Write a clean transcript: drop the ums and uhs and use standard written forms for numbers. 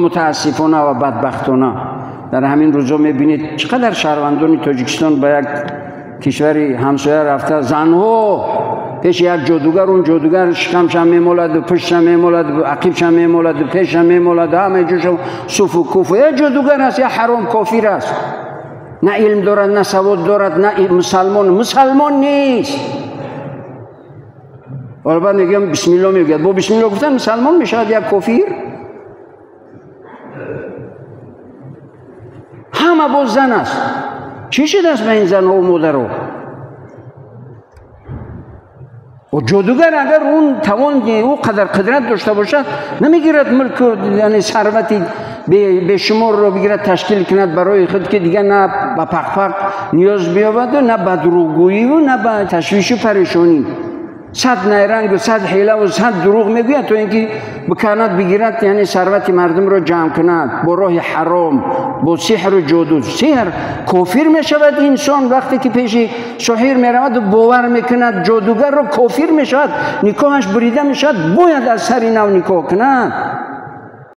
متاسفانه و بدبختانه در همین روزا میبینید چقدر شهروندان تاجیکستان به یک کشوری همسایه رفته، زنها پیش یک جادوگر، اون جادوگر شکمش هم میمالد و پشتش هم میمالد و عقیبش هم میمالد و پیش هم میمالد، همه جوش صوف و کوف. یا جادوگر است یا حرام کافر است، نه علم دارد نه سواد دارد، نه مسلمان نیست. ولی بعد میگم بسم الله میگه، با بسم الله گفتن مسلمان میشود یک کافر؟ همه باز زن است. چی شده است به این زن و مادر؟ و جادوگر اگر اون توان او قدر قدرت داشته باشد نمیگیرد ملک یعنی ثروتی به شمار رو بگیرد تشکیل کند برای خود که دیگه نه به پخ نیاز بیابد و نه به دروغگویی و نه به تشویش و پریشانی. 100 نیرنگ و 100 حیله و 100 دروغ میگوید تو اینکه بکند بگیرد یعنی ثروت مردم را جمع کند با راه حرام، با سحر و جادو. سحر کافر میشود انسان وقتی که پیش سحر میرود و باور میکند جادوگر را کافر میشود، نکاحش بریده میشود، باید از سر نو نکاح کند.